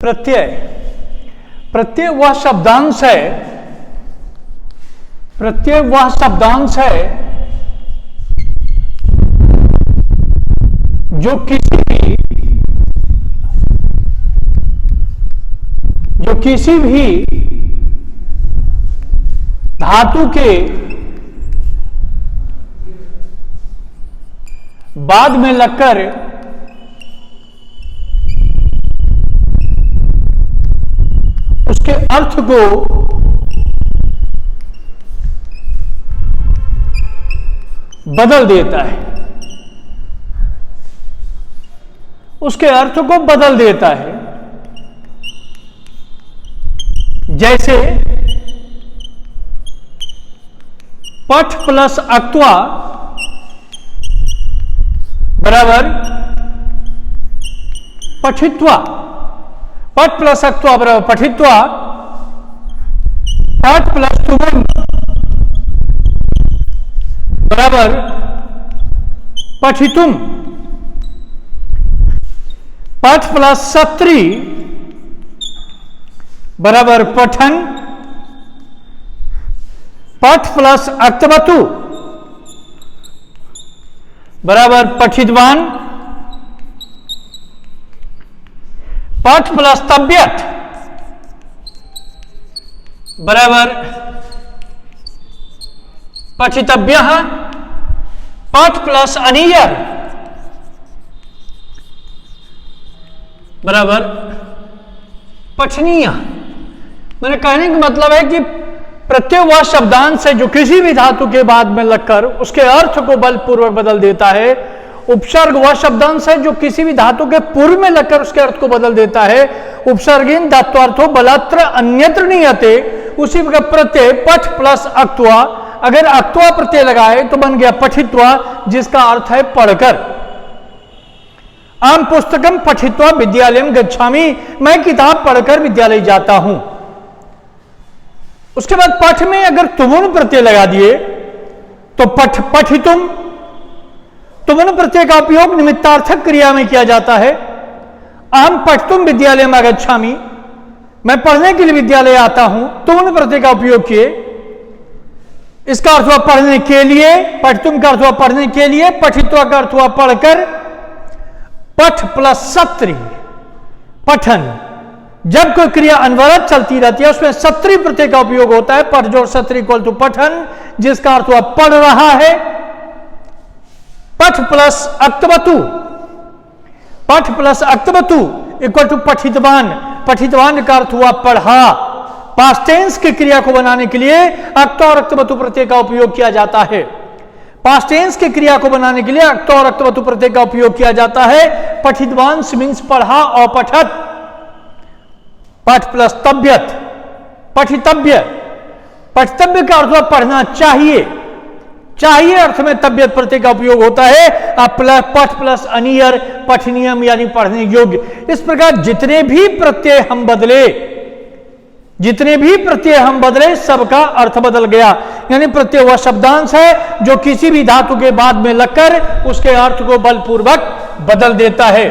प्रत्यय। प्रत्यय वह शब्दांश है, प्रत्यय वह शब्दांश है जो किसी भी धातु के बाद में लगकर उसके अर्थ को बदल देता है, उसके अर्थ को बदल देता है। जैसे पठ प्लस अक्त्वा बराबर पठित्वा, पठ प्लस अक्त्वा बराबर पठित्वा, पठ प्लस तुमन बराबर पठितुम, पठ प्लस सत्री बराबर पठन, पठ प्लस अक्तवतु बराबर पठितवान, पठ प्लस तब्यत बराबर पठितव्यः, पठ प्लस अनीयर बराबर पठनीय। मैंने कहने का मतलब है कि प्रत्यय वह शब्दांश है जो किसी भी धातु के बाद में लगकर उसके अर्थ को बलपूर्वक बदल देता है। उपसर्ग वह शब्दांश है जो किसी भी धातु के पूर्व में लगकर उसके अर्थ को बदल देता है। उपसर्गीन धात्वार्थो बलत्र अन्यत्र नियते। उसी प्रकार प्रत्यय पठ प्लस अक्त्वा, अगर अक्त्वा प्रत्यय लगाए तो बन गया पठित्वा, जिसका अर्थ है पढ़कर। आम पुस्तकम पठित्वा विद्यालयम गच्छामि, मैं किताब पढ़कर विद्यालय जाता हूं। उसके बाद पठ में अगर तुमुन प्रत्यय लगा दिए तो पठितुम, तुमुन प्रत्यय का उपयोग निमित्तार्थक क्रिया में किया जाता है। आम पठितुम विद्यालयम गच्छामि, मैं पढ़ने के लिए विद्यालय आता हूं, तुमुन प्रत्यय का उपयोग किए। इसका अर्थ हुआ पढ़ने के लिए, पठितुम का अर्थ हुआ पढ़ने के लिए, पठित्वा का अर्थ हुआ पढ़कर। पठ प्लस सत्री पठन, जब कोई क्रिया अनवरत चलती रहती है उसमें सत्री प्रत्यय का उपयोग होता है। पठ जोड़ सत्री इक्वल टू पठन, जिसका अर्थ हुआ पढ़ रहा है। पठ प्लस अक्तवतु, पठ प्लस अक्तवतु इक्वल टू पठितवान, पठितवान का अर्थ हुआ पढ़ा। पास्ट टेंस की क्रिया को बनाने के लिए अक्त्वा और अक्तवतु प्रत्यय का उपयोग किया जाता है। पास्ट टेंस की क्रिया को बनाने के लिए अक्त्वा और अक्तवतु प्रत्यय का उपयोग किया जाता है। पठितवान मीन्स पढ़ा और पठत। पठ प्लस तब्यत, पठितव्य, पठितव्य का अर्थ पढ़ना चाहिए, चाहिए अर्थ में तब्यत प्रत्यय का उपयोग होता है। अब पठ प्लस अनियर, पठनीयम यानी पढ़ने योग्य। इस प्रकार जितने भी प्रत्यय हम बदले, जितने भी प्रत्यय हम बदले सबका अर्थ बदल गया। यानी प्रत्यय वह शब्दांश है जो किसी भी धातु के बाद में लगकर उसके अर्थ को बलपूर्वक बदल देता है।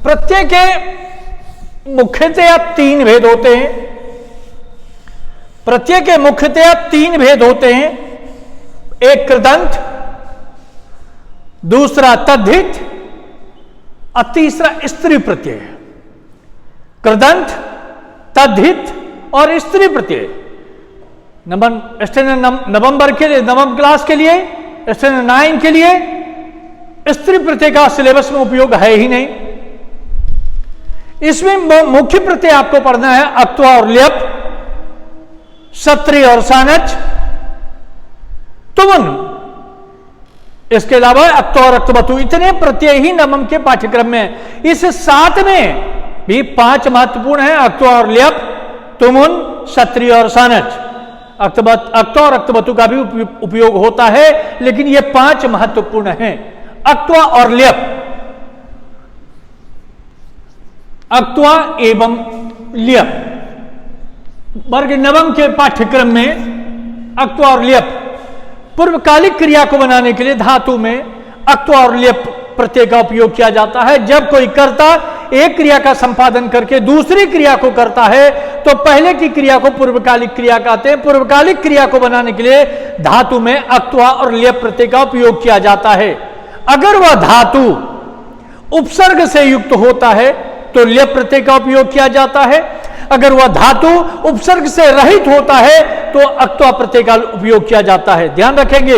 प्रत्यय के मुख्यतया तीन भेद होते हैं। प्रत्यय के मुख्यतया तीन भेद होते हैं। एक कृदंत, दूसरा तद्धित और तीसरा स्त्री प्रत्यय। कृदंत, तद्धित और स्त्री प्रत्यय। नवंबर के लिए, नवम क्लास के लिए, स्टैंडर्ड 9 के लिए स्त्री प्रत्यय का सिलेबस में उपयोग है ही नहीं। इसमें मुख्य प्रत्यय आपको पढ़ना है अक्त्वा और ल्यप, सत्री और सानच, तुमुन। इसके अलावा अक्त्वा और अक्तवतु, इतने प्रत्यय ही नवम के पाठ्यक्रम में। इस 7 में भी 5 महत्वपूर्ण है, अक्त्वा और ल्यप, तुमुन, सत्री और सानच। अक्त्वा और अक्तवतु का भी उपयोग होता है, लेकिन ये 5 महत्वपूर्ण हैं। अक्त्वा और ल्यप, अक्त्वा एवं ल्यप। वर्ग नवम के पाठ्यक्रम में अक्त्वा और ल्यप, पूर्वकालिक क्रिया को बनाने के लिए धातु में अक्त्वा और ल्यप प्रत्यय का उपयोग किया जाता है। जब कोई कर्ता एक क्रिया का संपादन करके दूसरी क्रिया को करता है तो पहले की क्रिया को पूर्वकालिक क्रिया कहते हैं। पूर्वकालिक क्रिया को बनाने के लिए धातु में अक्त्वा और लेप प्रत्यय का उपयोग किया जाता है। अगर वह धातु उपसर्ग से युक्त होता है तो लेप प्रत्यय का उपयोग किया जाता है। अगर वह धातु उपसर्ग से रहित होता है तो अक्त्वा प्रत्यय का उपयोग किया जाता है। ध्यान रखेंगे,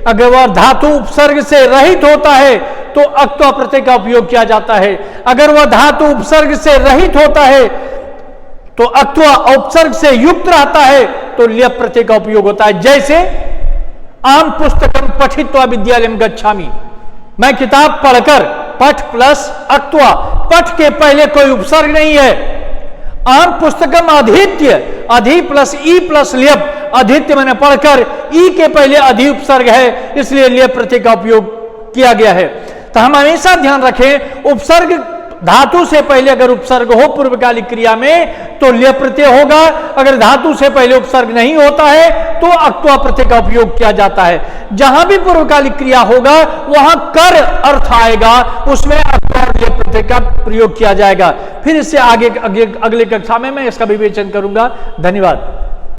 अगर वह धातु उपसर्ग से रहित होता है तो अक्त्वा प्रत्यय का उपयोग किया जाता है। अगर वह धातु उपसर्ग से रहित होता है तो अक्त्वा उपसर्ग से युक्त रहता है तो लेप प्रत्यय का उपयोग होता है। जैसे आम पुस्तकम पठित्वा विद्यालयम गच्छामि, मैं किताब पढ़कर, पठ प्लस अक्त्वा, पठ के पहले कोई उपसर्ग नहीं है। आम पुस्तकम अधित्य, अधि प्लस ई प्लस लेप, अधित्य मैंने पढ़कर, ई के पहले अधि उपसर्ग है इसलिए लेप प्रत्यय का उपयोग किया गया है। तो हम हमेशा ध्यान रखें, उपसर्ग धातु से पहले अगर उपसर्ग हो पूर्वकालिक क्रिया में तो लेप प्रत्यय होगा। अगर धातु से पहले उपसर्ग नहीं होता है तो अक्त्वा प्रत्यय का उपयोग किया जाता है। जहां भी पूर्वकालिक क्रिया होगा वहां कर अर्थ आएगा, उसमें अक्त्वा और लेप प्रत्यय का प्रयोग किया जाएगा। फिर इससे आगे अगले कक्षा में मैं इसका विवेचन करूंगा। धन्यवाद।